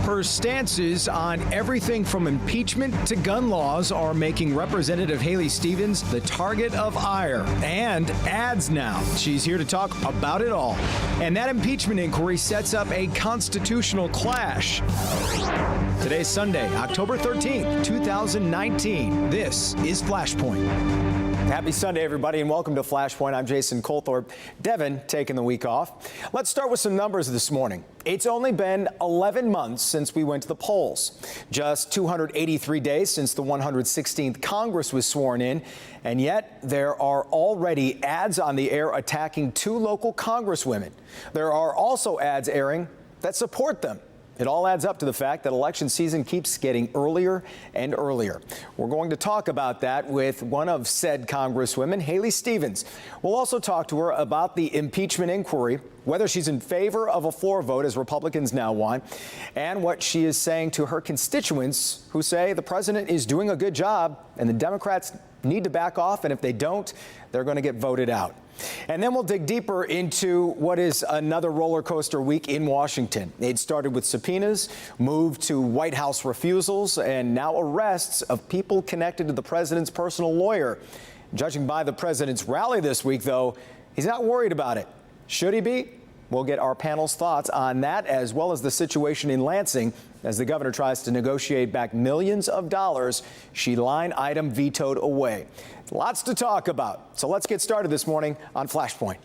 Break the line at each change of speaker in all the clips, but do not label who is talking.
Her stances on everything from impeachment to gun laws are making Representative Haley Stevens the target of ire and ads now. She's here to talk about it all. And that impeachment inquiry sets up a constitutional clash. Today's Sunday, October 13th, 2019. This is Flashpoint. Happy Sunday, everybody, and welcome to Flashpoint. I'm Jason Colthorpe. Devin taking the week off. Let's start with some numbers this morning. It's only been 11 months since we went to the polls. Just 283 days since the 116th Congress was sworn in. And yet there are already ads on the air attacking two local congresswomen. There are also ads airing that support them. It all adds up to the fact that election season keeps getting earlier and earlier. We're going to talk about that with one of said congresswomen, Haley Stevens. We'll also talk to her about the impeachment inquiry, whether she's in favor of a floor vote, as Republicans now want, and what she is saying to her constituents who say the president is doing a good job and the Democrats need to back off, and if they don't, they're going to get voted out. And then we'll dig deeper into what is another roller coaster week in Washington. It started with subpoenas, moved to White House refusals, and now arrests of people connected to the president's personal lawyer. Judging by the president's rally this week, though, he's not worried about it. Should he be? We'll get our panel's thoughts on that, as well as the situation in Lansing as the governor tries to negotiate back millions of dollars she line item vetoed away. Lots to talk about. So let's get started this morning on Flashpoint.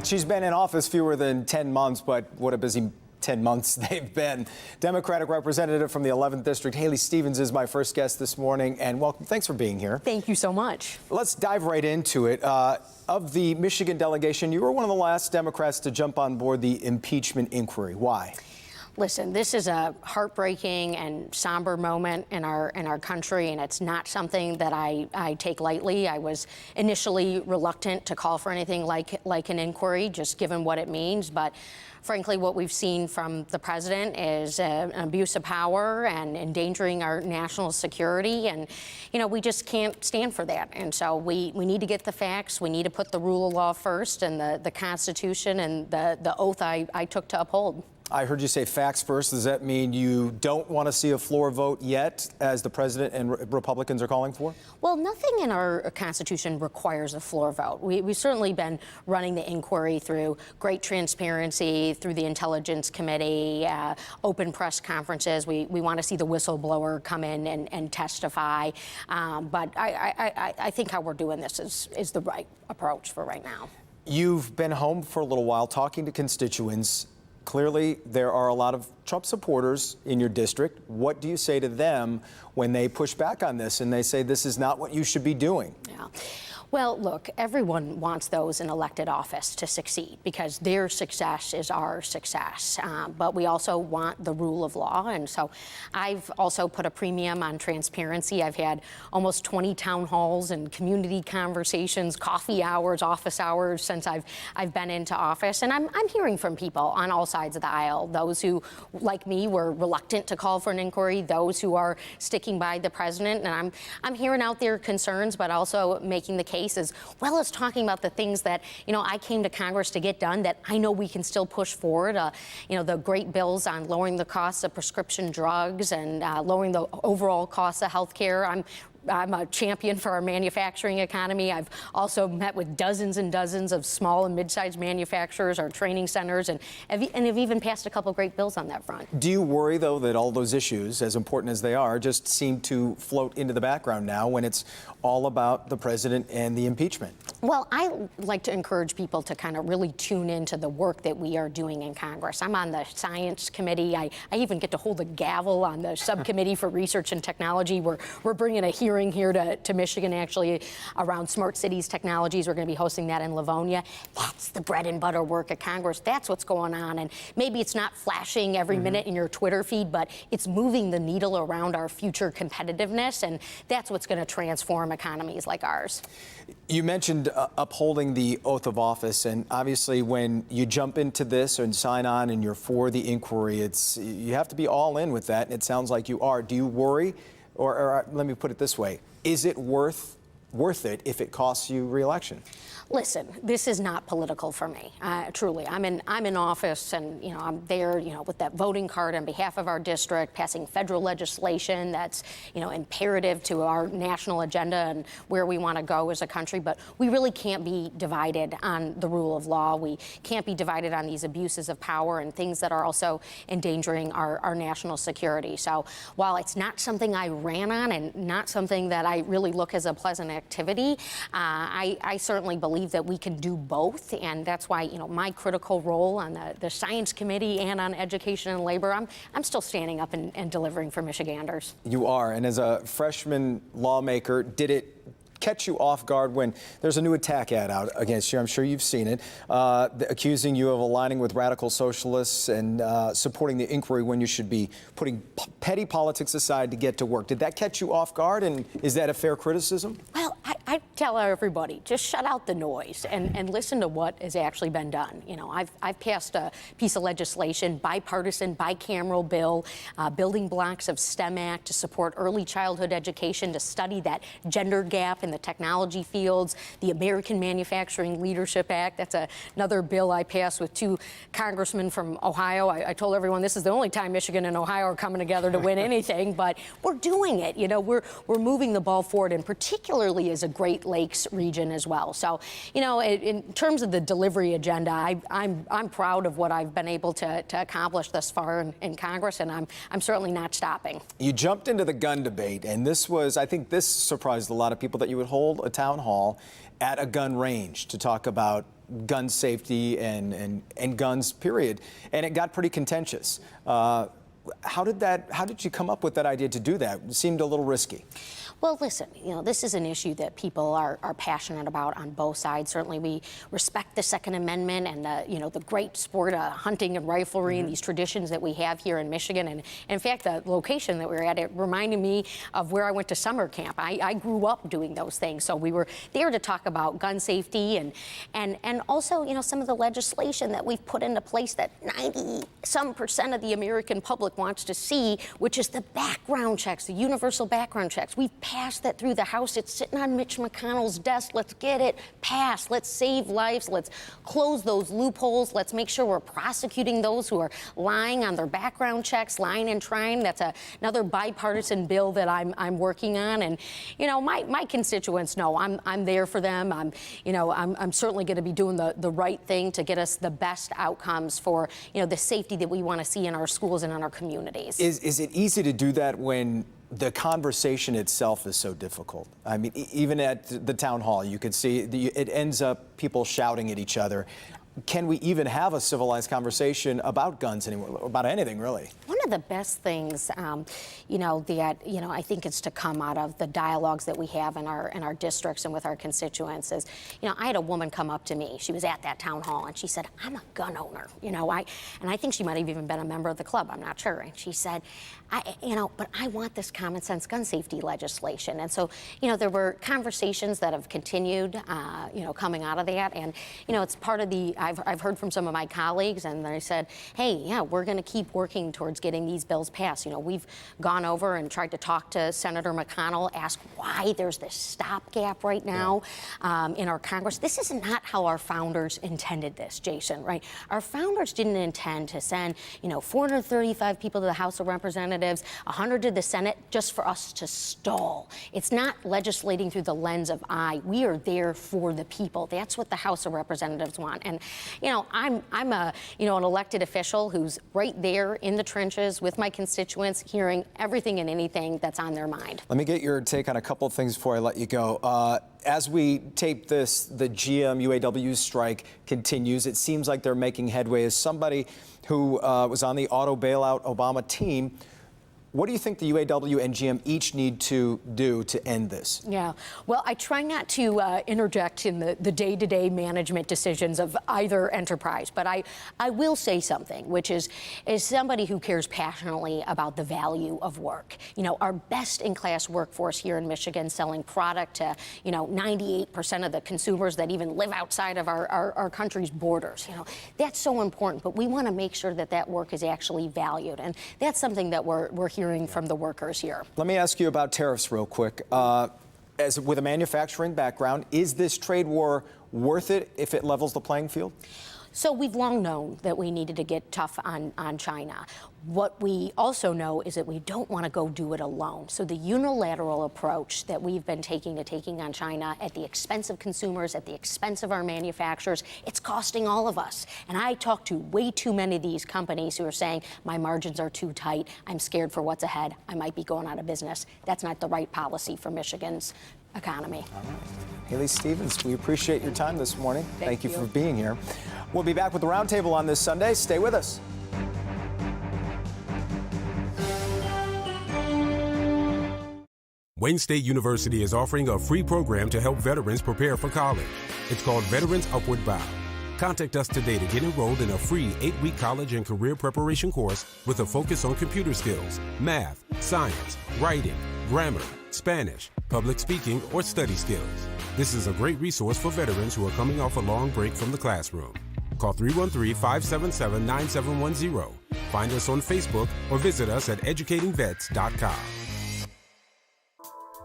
She's been in office fewer than 10 months, but what a busy 10 months they've been. Democratic Representative from the 11th District, Haley Stevens, is my first guest this morning, and welcome. Thanks for being here.
Thank you so much.
Let's dive right into it. Of the Michigan delegation, you were one of the last Democrats to jump on board the impeachment inquiry. Why?
Listen, this is a heartbreaking and somber moment in our country, and it's not something that I take lightly. I was initially reluctant to call for anything like an inquiry, just given what it means. But frankly, what we've seen from the president is an abuse of power and endangering our national security. And, you know, we just can't stand for that. And so we need to get the facts. We need to put the rule of law first and the Constitution and the oath I took to uphold.
I heard you say facts first. Does that mean you don't want to see a floor vote yet, as the president and Republicans are calling for?
Well, nothing in our Constitution requires a floor vote. We've certainly been running the inquiry through great transparency, through the Intelligence Committee, open press conferences. We want to see the whistleblower come in and testify. But I think how we're doing this is the right approach for right now.
You've been home for a little while talking to constituents. Clearly, there are a lot of Trump supporters in your district. What do you say to them when they push back on this and they say this is not what you should be doing?
Yeah. Well, look, everyone wants those in elected office to succeed because their success is our success. But we also want the rule of law. And so I've also put a premium on transparency. I've had almost 20 town halls and community conversations, coffee hours, office hours since I've been into office. And I'm hearing from people on all sides of the aisle, those who, like me, were reluctant to call for an inquiry, those who are sticking by the president. And I'm hearing out their concerns, but also making the case as well as talking about the things that, you know, I came to Congress to get done that I know we can still push forward. You know, the great bills on lowering the cost of prescription drugs and lowering the overall cost of health care. I'm a champion for our manufacturing economy. I've also met with dozens and dozens of small and mid-sized manufacturers, our training centers, and have even passed a couple of great bills on that front.
Do you worry, though, that all those issues, as important as they are, just seem to float into the background now when it's all about the president and the impeachment?
Well, I like to encourage people to kind of really tune into the work that we are doing in Congress. I'm on the Science Committee. I even get to hold a gavel on the Subcommittee for Research and Technology. We're bringing a hearing here to Michigan, actually, around smart cities technologies. We're going to be hosting that in Livonia. That's the bread and butter work at Congress. That's what's going on. And maybe it's not flashing every minute in your Twitter feed, but it's moving the needle around our future competitiveness. And that's what's going to transform economies like ours.
You mentioned upholding the oath of office, and obviously when you jump into this and sign on and you're for the inquiry, you have to be all in with that, and it sounds like you are. Do you worry Or let me put it this way, is it worth it if it costs you re-election?
Listen, this is not political for me. Truly, I'm in office, and I'm there, with that voting card on behalf of our district, passing federal legislation that's, imperative to our national agenda and where we want to go as a country. But we really can't be divided on the rule of law. We can't be divided on these abuses of power and things that are also endangering our national security. So while it's not something I ran on and not something that I really look as a pleasant activity, I certainly believe that we can do both, and that's why my critical role on the Science Committee and on Education and Labor, I'm still standing up and delivering for Michiganders. You are,
and as a freshman lawmaker, did it catch you off guard when there's a new attack ad out against you? I'm sure you've seen it, accusing you of aligning with radical socialists and supporting the inquiry when you should be putting petty politics aside to get to work. Did that catch you off guard, and is that a fair criticism?
Well, I tell everybody, just shut out the noise and listen to what has actually been done. I've passed a piece of legislation, bipartisan, bicameral bill, building blocks of STEM Act to support early childhood education, to study that gender gap in the technology fields, the American Manufacturing Leadership Act. That's another bill I passed with two congressmen from Ohio. I told everyone this is the only time Michigan and Ohio are coming together to win anything, but we're doing it. We're moving the ball forward, and particularly as a Great Lakes region as well. So, in terms of the delivery agenda, I'm proud of what I've been able to accomplish thus far in Congress, and I'm certainly not stopping.
You jumped into the gun debate, and I think this surprised a lot of people, that you would hold a town hall at a gun range to talk about gun safety and guns, period. And it got pretty contentious. How did you come up with that idea to do that? It seemed a little risky.
Well, listen, this is an issue that people are passionate about on both sides. Certainly, we respect the Second Amendment and the great sport of hunting and riflery and these traditions that we have here in Michigan. And in fact, the location that we were at, it reminded me of where I went to summer camp. I grew up doing those things, so we were there to talk about gun safety and also some of the legislation that we've put into place that 90-some% of the American public wants to see, which is the background checks, the universal background checks. We've passed that through the House. It's sitting on Mitch McConnell's desk. Let's get it passed. Let's save lives. Let's close those loopholes. Let's make sure we're prosecuting those who are lying on their background checks, lying and trying. That's another bipartisan bill that I'm working on. And my constituents know I'm there for them. I'm certainly going to be doing the right thing to get us the best outcomes for the safety that we want to see in our schools and in our communities.
Is it easy to do that when the conversation itself is so difficult? I mean, even at the town hall, you could see it ends up people shouting at each other. Can we even have a civilized conversation about guns anymore, about anything, really?
One of the best things, I think it's to come out of the dialogues that we have in our districts and with our constituents is, I had a woman come up to me. She was at that town hall, and she said, "I'm a gun owner." And I think she might have even been a member of the club. I'm not sure. And she said, but I want this common sense gun safety legislation. And so, there were conversations that have continued, coming out of that. And, it's part of I've heard from some of my colleagues, and they said, hey, yeah, we're going to keep working towards getting these bills passed. We've gone over and tried to talk to Senator McConnell, ask why there's this stopgap right now in our Congress. This is not how our founders intended this, Jason, right? Our founders didn't intend to send, 435 people to the House of Representatives, 100 to the Senate, just for us to stall. It's not legislating through the lens of we are there for the people. That's what the House of Representatives want. And I'm an elected official who's right there in the trenches with my constituents, hearing everything and anything that's on their mind.
Let me get your take on a couple of things before I let you go. As we tape this, the Gm Uaw strike continues. It seems like they're making headway. As somebody who was on the auto bailout Obama team, what do you think the UAW and GM each need to do to end this?
Yeah, well, I try not to interject in the day-to-day management decisions of either enterprise, but I will say something, which is somebody who cares passionately about the value of work. Our best-in-class workforce here in Michigan, selling product to 98% of the consumers that even live outside of our country's borders. That's so important, but we want to make sure that work is actually valued, and that's something that we're here hearing from the workers here.
Let me ask you about tariffs real quick. As with a manufacturing background, is this trade war worth it if it levels the playing field?
So we've long known that we needed to get tough on China. What we also know is that we don't want to go do it alone. So the unilateral approach that we've been taking on China at the expense of consumers, at the expense of our manufacturers, it's costing all of us. And I talk to way too many of these companies who are saying, my margins are too tight, I'm scared for what's ahead, I might be going out of business. That's not the right policy for Michigan's economy.
All right. Haley Stevens, we appreciate your time this morning. Thank you for being here. We'll be back with the Roundtable on this Sunday. Stay with us.
Wayne State University is offering a free program to help veterans prepare for college. It's called Veterans Upward Bound. Contact us today to get enrolled in a free 8-week college and career preparation course with a focus on computer skills, math, science, writing, grammar, Spanish, public speaking, or study skills. This is a great resource for veterans who are coming off a long break from the classroom. Call 313-577-9710. Find us on Facebook or visit us at educatingvets.com.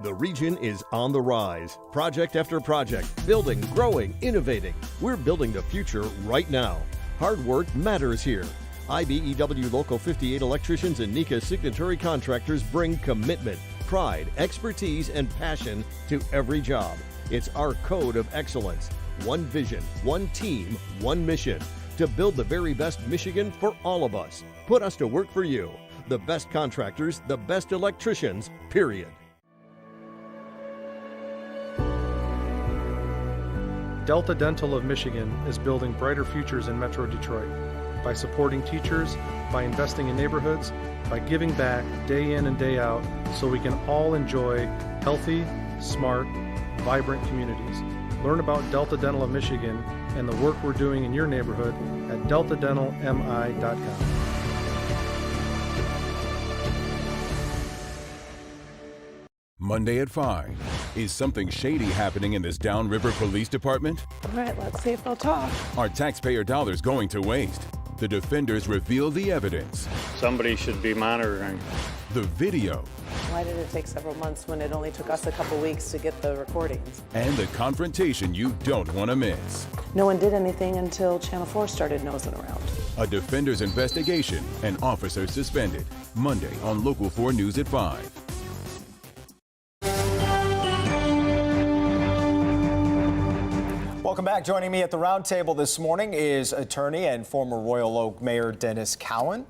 The region is on the rise. Project after project, building, growing, innovating. We're building the future right now. Hard work matters here. IBEW Local 58 electricians and NECA signatory contractors bring commitment, pride, expertise, and passion to every job. It's our code of excellence. One vision, one team, one mission. To build the very best Michigan for all of us. Put us to work for you. The best contractors, the best electricians, period.
Delta Dental of Michigan is building brighter futures in Metro Detroit by supporting teachers, by investing in neighborhoods, by giving back day in and day out so we can all enjoy healthy, smart, vibrant communities. Learn about Delta Dental of Michigan and the work we're doing in your neighborhood at deltadentalmi.com.
Monday at 5. Is something shady happening in this Downriver Police Department?
All right, let's see if they'll talk.
Are taxpayer dollars going to waste? The defenders reveal the evidence.
Somebody should be monitoring.
The video.
Why did it take several months when it only took us a couple weeks to get the recordings?
And the confrontation you don't want to miss.
No one did anything until Channel 4 started nosing around.
A defender's investigation, an officer suspended. Monday on Local 4 News at 5.
Welcome back. Joining me at the Roundtable this morning is attorney and former Royal Oak Mayor Dennis Cowan,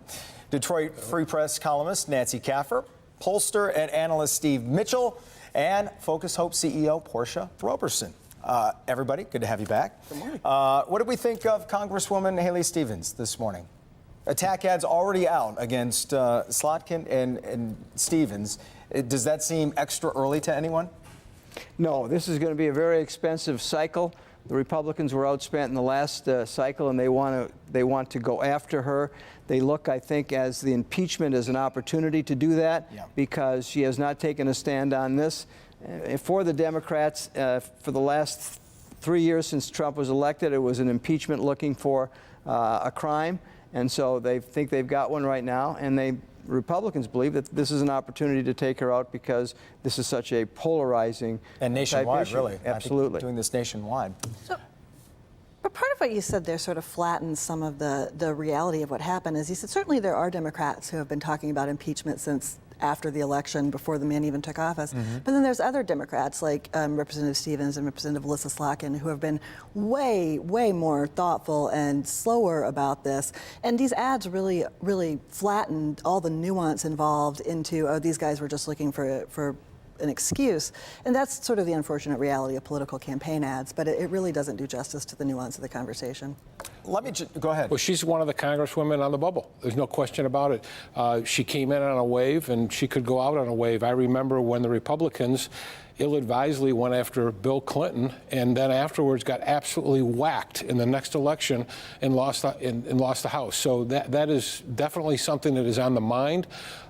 Detroit Free Press columnist Nancy Kaffer, pollster and analyst Steve Mitchell, and Focus Hope CEO Portia Roberson. Everybody, good to have you back.
Good morning.
What did we think of Congresswoman Haley Stevens this morning? Attack ads already out against Slotkin and Stevens. Does that seem extra early to anyone?
No, this is going to be a very expensive cycle. The Republicans were outspent in the last cycle, and they want to go after her. They look, I think, as the impeachment as an opportunity to do that, because she has not taken a stand on this. For the Democrats, for the last 3 years since Trump was elected, it was an impeachment looking for a crime, and so they think they've got one right now, and Republicans believe that this is an opportunity to take her out because this is such a polarizing
and nationwide,
type issue.
really.
Absolutely.
Doing this nationwide.
So, but part of what you said there sort of flattens some of the reality of what happened. Is you said certainly there are Democrats who have been talking about impeachment since after the election, before the man even took office. But then there's other Democrats like Representative Stevens and Representative Alyssa Slotkin who have been way more thoughtful and slower about this. And these ads really flattened all the nuance involved into, oh, these guys were just looking for an excuse. And that's sort of the unfortunate reality of political campaign ads, but it really doesn't do justice to the nuance of the conversation.
Let me go ahead.
Well, she's one of the congresswomen on the bubble. There's no question about it. She came in on a wave, and she could go out on a wave. I remember when the Republicans ill-advisedly went after Bill Clinton, and then afterwards got absolutely whacked in the next election and lost the House. So that is definitely something that is on the mind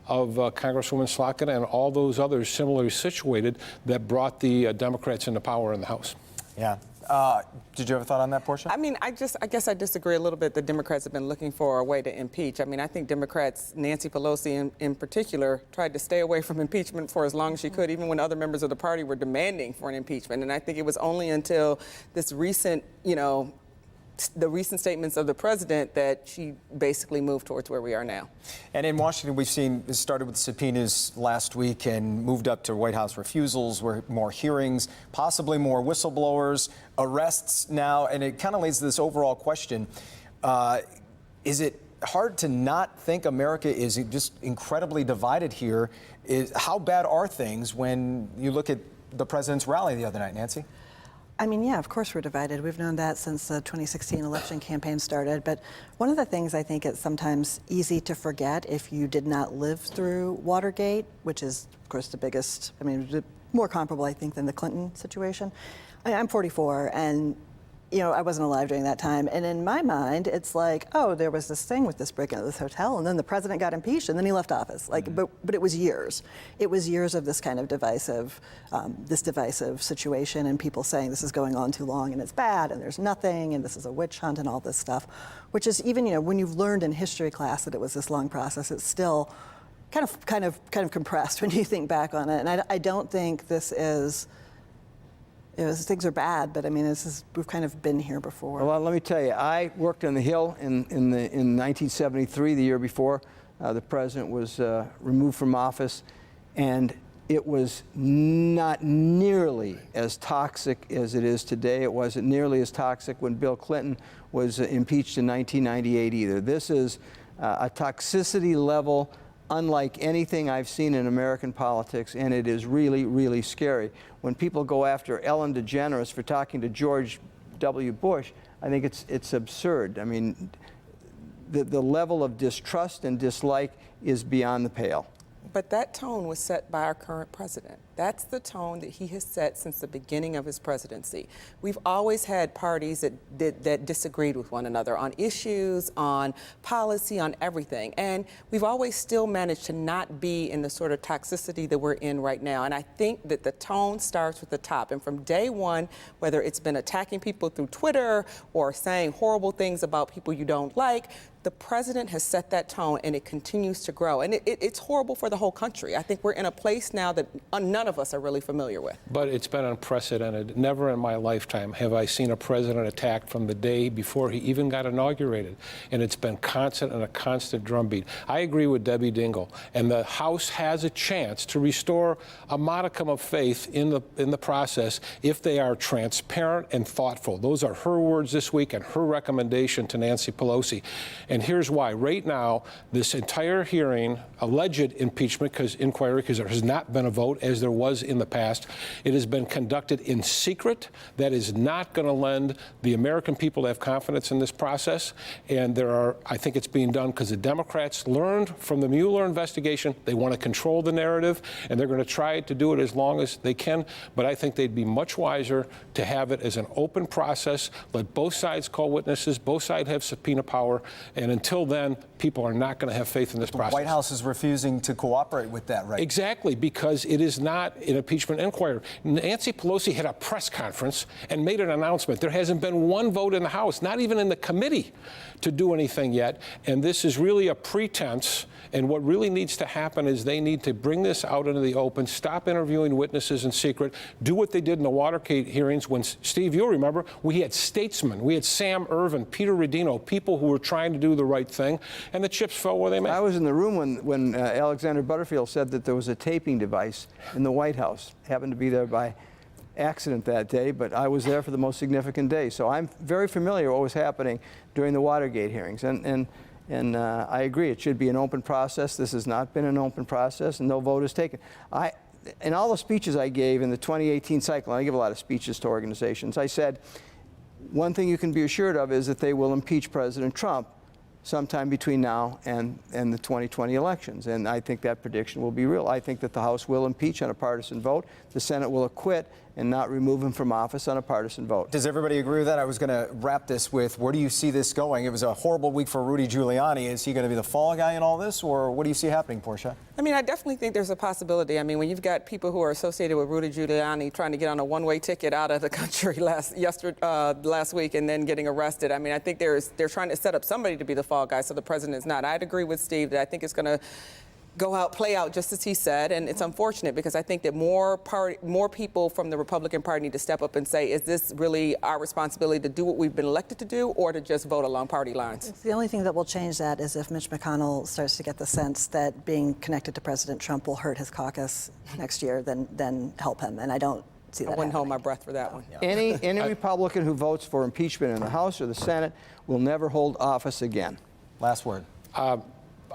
of Congresswoman Slotkin and all those others similarly situated that brought the Democrats into power in the House.
Yeah. Did you have a thought on that, Portia?
I mean, I guess I disagree a little bit. The Democrats have been looking for a way to impeach. I mean, I think Democrats, Nancy Pelosi in particular, tried to stay away from impeachment for as long as she could, even when other members of the party were demanding for an impeachment. And I think it was only until this recent, the recent statements of the president that she basically moved towards where we are now.
And in Washington, we've seen it started with subpoenas last week and moved up to White House refusals, where more hearings, possibly more whistleblowers, arrests now. And it kind of leads to this overall question. Is it hard to not think America is just incredibly divided here? How bad are things when you look at the president's rally the other night, Nancy?
I mean, yeah, of course we're divided. We've known that since the 2016 election campaign started. But one of the things I think it's sometimes easy to forget if you did not live through Watergate, which is, of course, the biggest, more comparable, I think, than the Clinton situation. I'm 44, and I wasn't alive during that time. And in my mind, it's like, oh, there was this thing with this break-in at this hotel, and then the president got impeached, and then he left office. But it was years. It was years of this kind of divisive situation, and people saying this is going on too long, and it's bad, and there's nothing, and this is a witch hunt, and all this stuff. Which is even, when you've learned in history class that it was this long process, it's still kind of compressed when you think back on it. And I don't think this is. Things are bad, but we've kind of been here before.
Well, let me tell you, I worked on the Hill in 1973, the year before the president was removed from office, and it was not nearly as toxic as it is today. It wasn't nearly as toxic when Bill Clinton was impeached in 1998 either. This is a toxicity level unlike anything I've seen in American politics, and it is really, really scary. When people go after Ellen DeGeneres for talking to George W. Bush, I think it's absurd. I mean, the level of distrust and dislike is beyond the pale.
But that tone was set by our current president. That's the tone that he has set since the beginning of his presidency. We've always had parties that disagreed with one another on issues, on policy, on everything. And we've always still managed to not be in the sort of toxicity that we're in right now. And I think that the tone starts with the top. And from day one, whether it's been attacking people through Twitter or saying horrible things about people you don't like, the president has set that tone, and it continues to grow. And it's horrible for the whole country. I think we're in a place now that none of us are really familiar with.
But it's been unprecedented. Never in my lifetime have I seen a president attacked from the day before he even got inaugurated. And it's been constant and a constant drumbeat. I agree with Debbie Dingell. And the House has a chance to restore a modicum of faith in the process if they are transparent and thoughtful. Those are her words this week and her recommendation to Nancy Pelosi. And here's why. Right now, this entire hearing, alleged impeachment inquiry, because there has not been a vote as there was in the past, it has been conducted in secret. That is not going to lend the American people to have confidence in this process. And I think it's being done because the Democrats learned from the Mueller investigation they want to control the narrative, and they're going to try to do it as long as they can. But I think they'd be much wiser to have it as an open process, let both sides call witnesses, both sides have subpoena power. And until then, people are not going to have faith in this process.
The White House is refusing to cooperate with that, right?
Exactly, because it is not an impeachment inquiry. Nancy Pelosi had a press conference and made an announcement. There hasn't been one vote in the House, not even in the committee, to do anything yet. And this is really a pretense. And what really needs to happen is they need to bring this out into the open, stop interviewing witnesses in secret, do what they did in the Watergate hearings when, Steve, you'll remember, we had statesmen. We had Sam Ervin, Peter Rodino, people who were trying to do the right thing, and the chips fell where they may.
I was in the room when Alexander Butterfield said that there was a taping device in the White House. Happened to be there by accident that day, but I was there for the most significant day. So I'm very familiar with what was happening during the Watergate hearings. And I agree, it should be an open process. This has not been an open process, and no vote is taken. In all the speeches I gave in the 2018 cycle, and I give a lot of speeches to organizations, I said, one thing you can be assured of is that they will impeach President Trump sometime between now and the 2020 elections. And I think that prediction will be real. I think that the House will impeach on a partisan vote, the Senate will acquit, and not remove him from office on a partisan vote.
Does everybody agree with that? I was going to wrap this with, where do you see this going? It was a horrible week for Rudy Giuliani. Is he going to be the fall guy in all this, or what do you see happening, Portia?
I mean, I definitely think there's a possibility. I mean, when you've got people who are associated with Rudy Giuliani trying to get on a one-way ticket out of the country last week and then getting arrested, I mean, I think they're trying to set up somebody to be the fall guy, so the president is not. I'd agree with Steve that I think it's going to play out just as he said, and it's unfortunate because I think that more people from the Republican Party need to step up and say, is this really our responsibility to do what we've been elected to do, or to just vote along party lines?
The only thing that will change that is if Mitch McConnell starts to get the sense that being connected to President Trump will hurt his caucus next year, then help him, and I don't see that.
I wouldn't hold my breath for that one.
Any Republican who votes for impeachment in the House or the Senate will never hold office again.
Last word.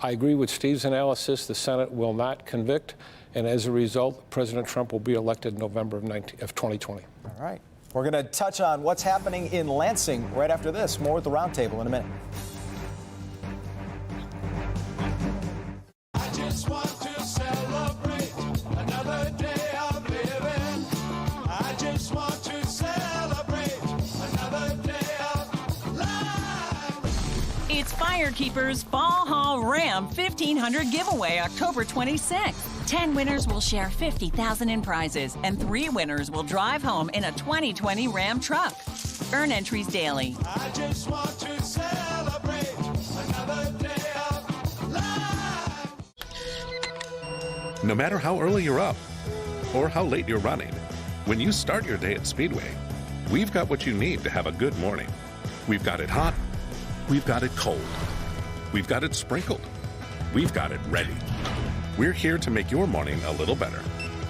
I agree with Steve's analysis. The Senate will not convict, and as a result, President Trump will be elected in November of 2020.
All right. We're going to touch on what's happening in Lansing right after this. More with the Roundtable in a minute.
I just want to celebrate another day of living. I just want to celebrate another day of life.
It's Firekeeper's Fall Hall Ram 1500 giveaway October 26th. 10 winners will share $50,000 in prizes, and 3 winners will drive home in a 2020 Ram truck. Earn entries daily.
I just want to celebrate another day of life.
No matter how early you're up or how late you're running, when you start your day at Speedway, we've got what you need to have a good morning. We've got it hot. We've got it cold. We've got it sprinkled. We've got it ready. We're here to make your morning a little better.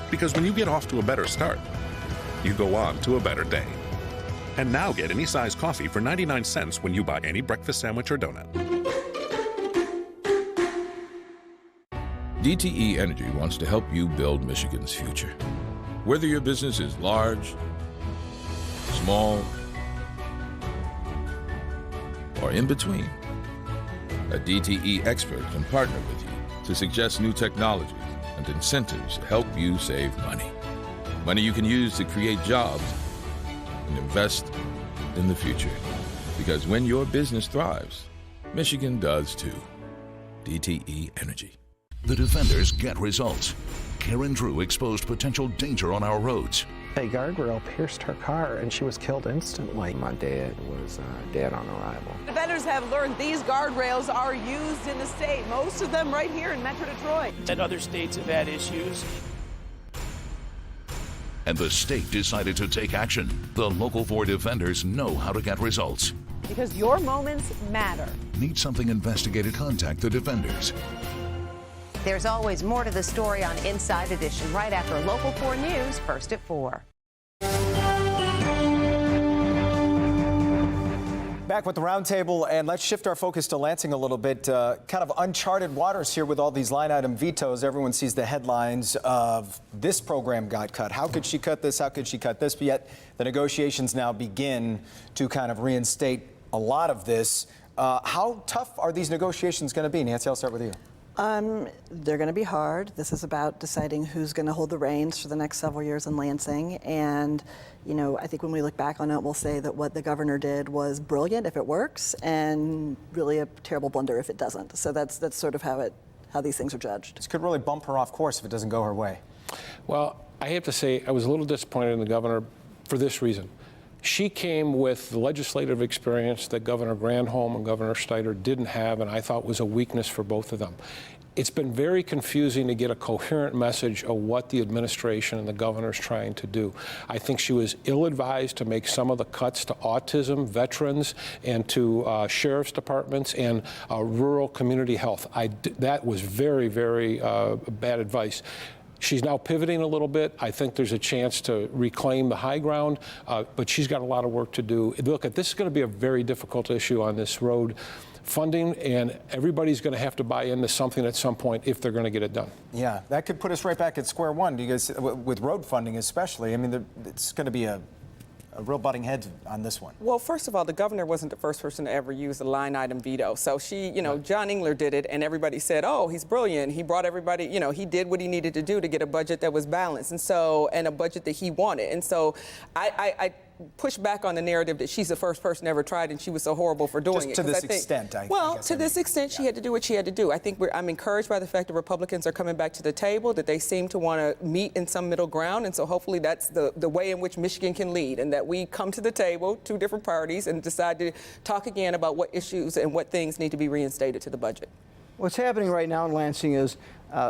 Because when you get off to a better start, you go on to a better day. And now get any size coffee for 99 cents when you buy any breakfast sandwich or donut.
DTE Energy wants to help you build Michigan's future. Whether your business is large, small, or in between, a DTE expert can partner with you to suggest new technologies and incentives to help you save money. Money you can use to create jobs and invest in the future. Because when your business thrives, Michigan does too. DTE Energy.
The defenders get results. Karen Drew exposed potential danger on our roads.
A guardrail pierced her car and she was killed instantly. My dad was dead on arrival.
Defenders have learned these guardrails are used in the state, most of them right here in Metro Detroit.
And other states have had issues.
And the state decided to take action. The Local 4 defenders know how to get results.
Because your moments matter.
Need something investigated? Contact the defenders.
There's always more to the story on Inside Edition right after Local 4 News, first at 4.
Back with the Roundtable, and let's shift our focus to Lansing a little bit. Kind of uncharted waters here with all these line item vetoes. Everyone sees the headlines of this program got cut. How could she cut this? How could she cut this? But yet the negotiations now begin to kind of reinstate a lot of this. How tough are these negotiations going to be? Nancy, I'll start with you.
They're going to be hard. This is about deciding who's going to hold the reins for the next several years in Lansing. And, you know, I think when we look back on it, we'll say that what the governor did was brilliant if it works, and really a terrible blunder if it doesn't. So that's sort of how these things are judged.
This could really bump her off course if it doesn't go her way.
Well, I have to say I was a little disappointed in the governor for this reason. She came with the legislative experience that Governor Granholm and Governor Snyder didn't have, and I thought was a weakness for both of them. It's been very confusing to get a coherent message of what the administration and the governor's trying to do. I think she was ill-advised to make some of the cuts to autism, veterans, and to sheriff's departments and rural community health. That was very, very bad advice. She's now pivoting a little bit. I think there's a chance to reclaim the high ground, but she's got a lot of work to do. Look, this is going to be a very difficult issue on this road funding, and everybody's going to have to buy into something at some point if they're going to get it done.
Yeah, that could put us right back at square one, because with road funding especially. I mean, it's going to be a real butting heads on this one.
Well, first of all, the governor wasn't the first person to ever use the line item veto. So she, John Engler did it, and everybody said, oh, he's brilliant. He brought everybody, he did what he needed to do to get a budget that was balanced, and a budget that he wanted. And so I push back on the narrative that she's the first person ever tried and she was so horrible for doing it.
To this extent,
to this extent, she had to do what she had to do. I think I'm encouraged by the fact that Republicans are coming back to the table, that they seem to want to meet in some middle ground, and so hopefully that's the way in which Michigan can lead, and that we come to the table, two different parties, and decide to talk again about what issues and what things need to be reinstated to the budget.
What's happening right now in Lansing is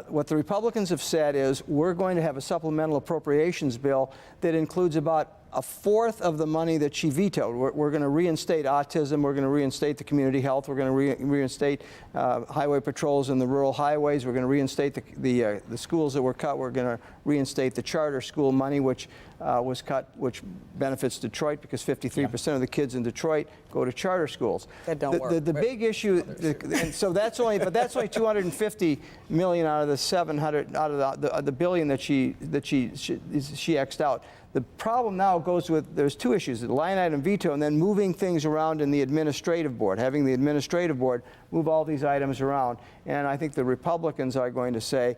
what the Republicans have said is we're going to have a supplemental appropriations bill that includes about a fourth of the money that she vetoed. We're going to reinstate autism. We're going to reinstate the community health. We're going to reinstate highway patrols in the rural highways. We're going to reinstate the schools that were cut. We're going to reinstate the charter school money, which was cut, which benefits Detroit because 53% of the kids in Detroit go to charter schools.
That don't work.
The big issue, and so that's only $250 million out of the 700 out of the billion that she X'd out. The problem now goes with, there's two issues, the line item veto and then moving things around in the administrative board, having the administrative board move all these items around. And I think the Republicans are going to say,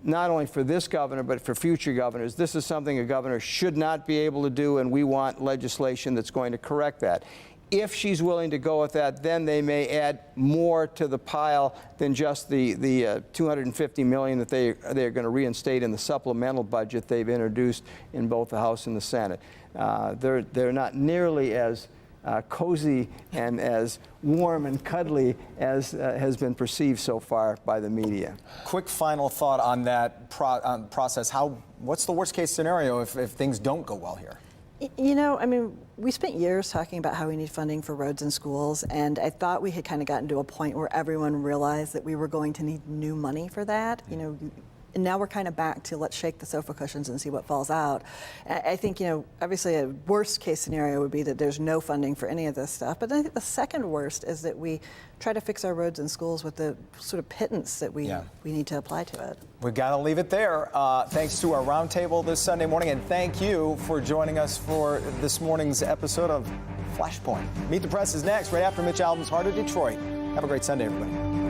not only for this governor, but for future governors, this is something a governor should not be able to do, and we want legislation that's going to correct that. If she's willing to go with that, then they may add more to the pile than just the $250 million that they're going to reinstate in the supplemental budget they've introduced in both the House and the Senate. They're not nearly as cozy and as warm and cuddly as has been perceived so far by the media.
Quick final thought on that process. What's the worst case scenario if things don't go well here?
We spent years talking about how we need funding for roads and schools, and I thought we had kind of gotten to a point where everyone realized that we were going to need new money for that. And now we're kind of back to let's shake the sofa cushions and see what falls out. I think, obviously a worst case scenario would be that there's no funding for any of this stuff. But I think the second worst is that we try to fix our roads and schools with the sort of pittance that we need to apply to it.
We've got to leave it there. Thanks to our roundtable this Sunday morning, and thank you for joining us for this morning's episode of Flashpoint. Meet the Press is next, right after Mitch Albom's Heart of Detroit. Have a great Sunday, everybody.